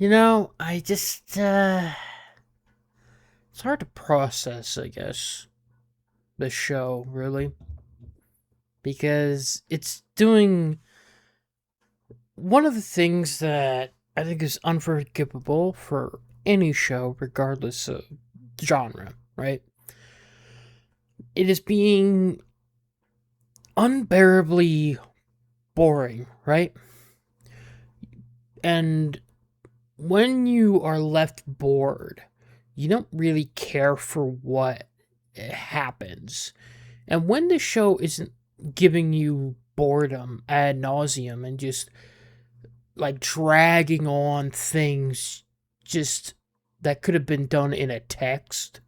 I just, it's hard to process, I guess, the show, really, because it's doing one of the things that I think is unforgivable for any show, regardless of genre, right? It is being unbearably boring, right? And when you are left bored, you don't really care for what happens. And when the show isn't giving you boredom ad nauseum and just like dragging on things just that could have been done in a text,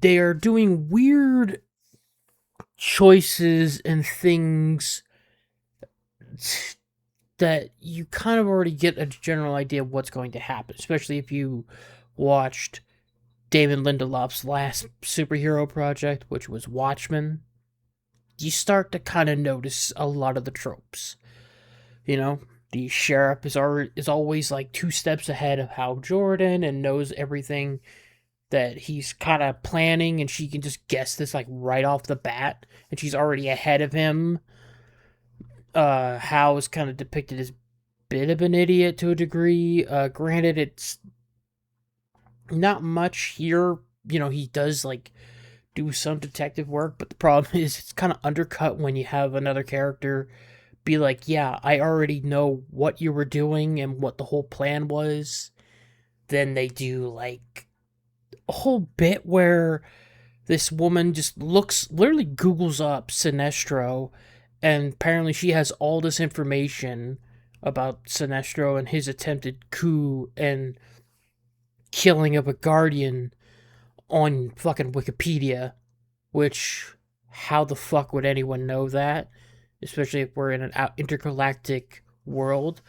they are doing weird choices and things that you kind of already get a general idea of what's going to happen, especially if you watched David Lindelof's last superhero project, which was Watchmen. You start to kind of notice a lot of the tropes. You know, the sheriff is always like two steps ahead of Hal Jordan and knows everything that he's kind of planning, and she can just guess this like right off the bat, and she's already ahead of him. Hal is kind of depicted as a bit of an idiot to a degree. Granted, it's not much here. He does like do some detective work, but the problem is it's kind of undercut when you have another character be like, yeah, I already know what you were doing and what the whole plan was. Then they do like a whole bit where this woman just literally Googles up Sinestro, and apparently she has all this information about Sinestro and his attempted coup and killing of a guardian on fucking Wikipedia, which, how the fuck would anyone know that? Especially if we're in an intergalactic world.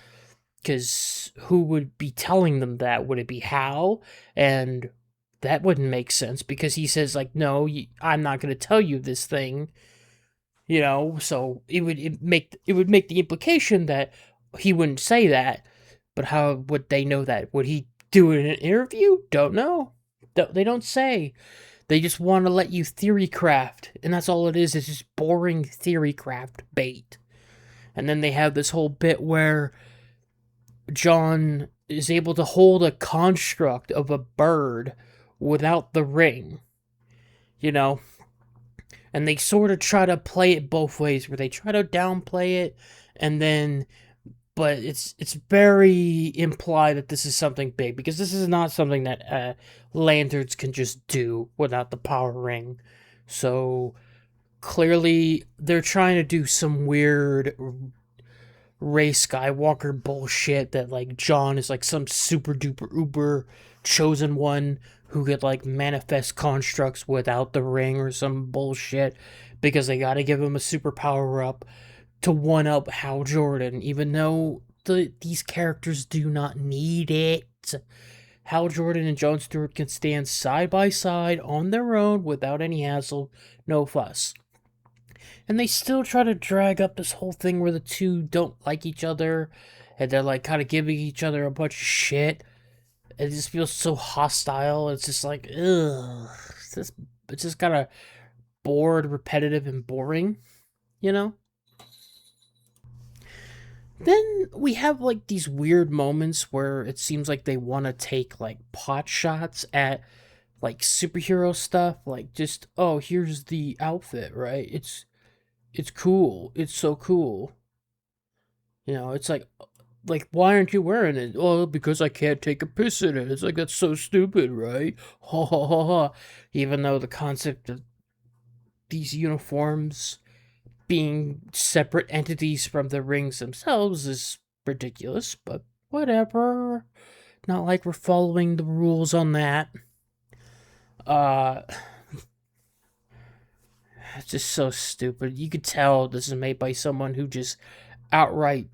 Because who would be telling them that? Would it be Hal? And that wouldn't make sense because he says, like, no, I'm not going to tell you this thing. So it would make the implication that he wouldn't say that. But how would they know that? Would he do it in an interview? Don't know. They don't say. They just want to let you theory craft, and that's all it is. It's just boring theory craft bait. And then they have this whole bit where John is able to hold a construct of a bird without the ring, you know? And they sort of try to play it both ways, where they try to downplay it, and then but it's very implied that this is something big, because this is not something that lanterns can just do without the power ring. So clearly they're trying to do some weird Ray Skywalker bullshit that like John is like some super duper uber chosen one who could like manifest constructs without the ring or some bullshit, because they gotta give him a super power up to one up Hal Jordan, even though these characters do not need it. Hal Jordan and Jon Stewart can stand side by side on their own without any hassle, no fuss. And they still try to drag up this whole thing where the two don't like each other, and they're like kind of giving each other a bunch of shit. It just feels so hostile. It's just like, ugh. It's just kind of bored, repetitive, and boring, you know? Then we have like these weird moments where it seems like they want to take like pot shots at like superhero stuff, like just, oh, here's the outfit, right? It's cool. It's so cool. It's like why aren't you wearing it? Oh, because I can't take a piss in it. It's like, that's so stupid, right? Ha ha ha ha. Even though the concept of these uniforms being separate entities from the rings themselves is ridiculous, but whatever. Not like we're following the rules on that. Uh, it's just so stupid. You could tell this is made by someone who just outright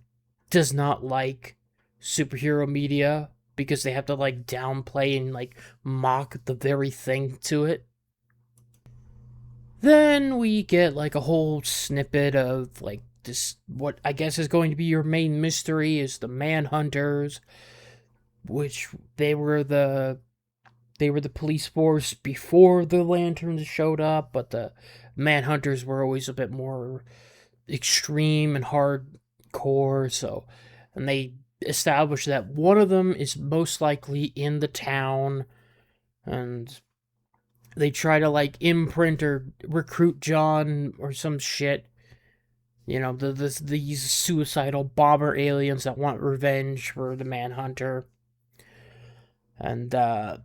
does not like superhero media, because they have to like downplay and like mock the very thing to it. Then we get like a whole snippet of like this, what I guess is going to be your main mystery is the Manhunters. which they were the police force before the Lanterns showed up, but the Manhunters were always a bit more extreme and hardcore. So, and they established that one of them is most likely in the town, and they try to like imprint or recruit John or some shit. You know, these suicidal bomber aliens that want revenge for the Manhunter. And yeah,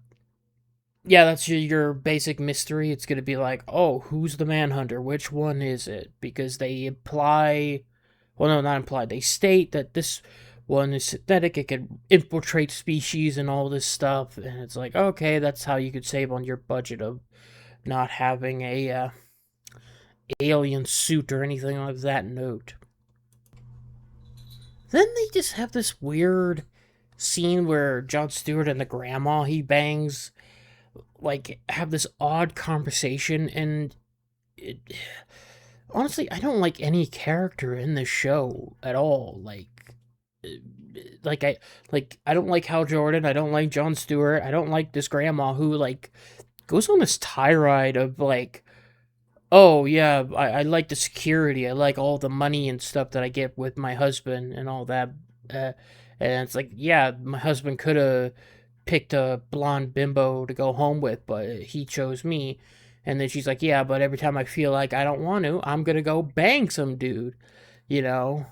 that's your basic mystery. It's gonna be like, oh, who's the Manhunter? Which one is it? Because they imply, well, no, not imply. They state that this one is synthetic. It can infiltrate species and all this stuff. And it's like, okay, that's how you could save on your budget of not having a alien suit or anything like that note. Then they just have this weird scene where Jon Stewart and the grandma he bangs like have this odd conversation, and it, honestly, I don't like any character in this show at all. I don't like Hal Jordan. I don't like Jon Stewart. I don't like this grandma who like goes on this tirade of like, oh yeah, I like the security. I like all the money and stuff that I get with my husband and all that. Uh, and it's like, yeah, my husband could have picked a blonde bimbo to go home with, but he chose me. And then she's like, yeah, but every time I feel like I don't want to, I'm gonna go bang some dude, you know,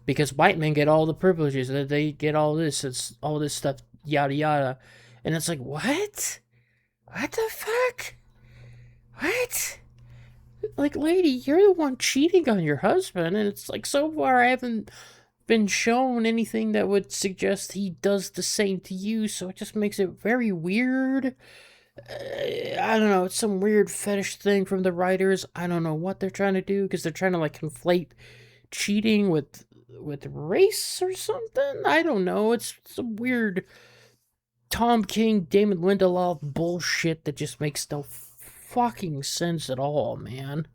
because white men get all the privileges, they get all this, it's all this stuff, yada yada. And it's like, what? What the fuck? What? Like, lady, you're the one cheating on your husband, and it's like, so far I haven't been shown anything that would suggest he does the same to you, so it just makes it very weird. I don't know, it's some weird fetish thing from the writers. I don't know what they're trying to do, because they're trying to, like, conflate cheating with race or something? I don't know, it's some weird Tom King, Damon Lindelof bullshit that just makes no fucking sense at all, man.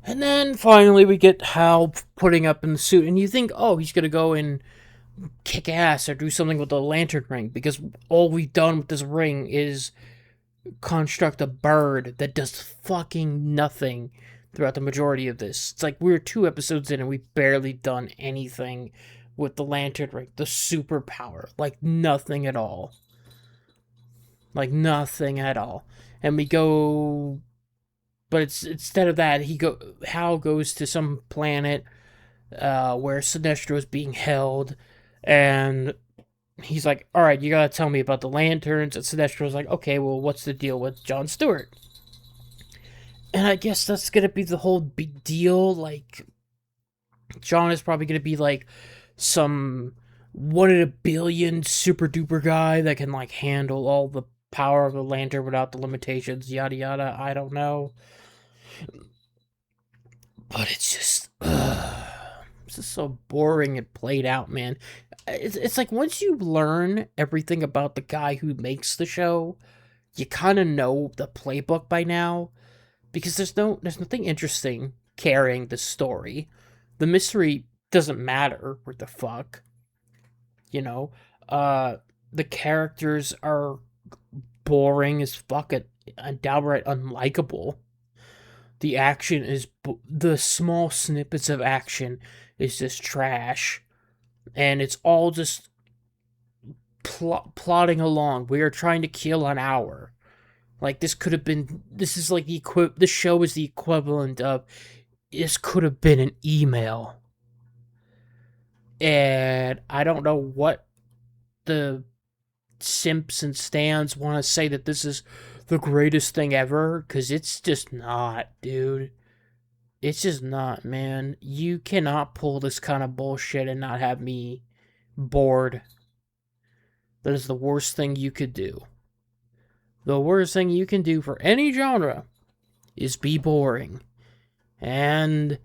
And then finally we get Hal putting up in the suit, and you think, oh, he's gonna go and kick ass or do something with the lantern ring, because all we've done with this ring is construct a bird that does fucking nothing throughout the majority of this. It's like we're 2 episodes in and we've barely done anything with the lantern ring, the superpower. Like nothing at all. Like nothing at all. And we go, but it's instead of that, Hal goes to some planet where Sinestro is being held, and he's like, all right, you gotta tell me about the lanterns. And Sinestro's like, okay, well, what's the deal with Jon Stewart? And I guess that's gonna be the whole big deal. Like, Jon is probably gonna be like some 1 in a billion super duper guy that can like handle all the power of the lantern without the limitations, yada yada. I don't know. But it's just, it's just so boring and played out, man. It's like once you learn everything about the guy who makes the show, you kind of know the playbook by now, because there's nothing interesting carrying the story. The mystery doesn't matter. What the fuck, you know? The characters are boring as fuck and downright unlikable. The action is the small snippets of action is just trash, and it's all just plodding along. We are trying to kill an hour. Like this could have been. This is like this show is the equivalent of. This could have been an email, and I don't know what the simps and stans want to say that this is the greatest thing ever, because it's just not, dude. It's just not, man. You cannot pull this kind of bullshit and not have me bored. That is the worst thing you could do. The worst thing you can do for any genre is be boring. And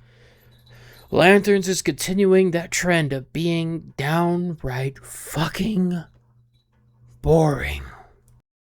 Lanterns is continuing that trend of being downright fucking boring.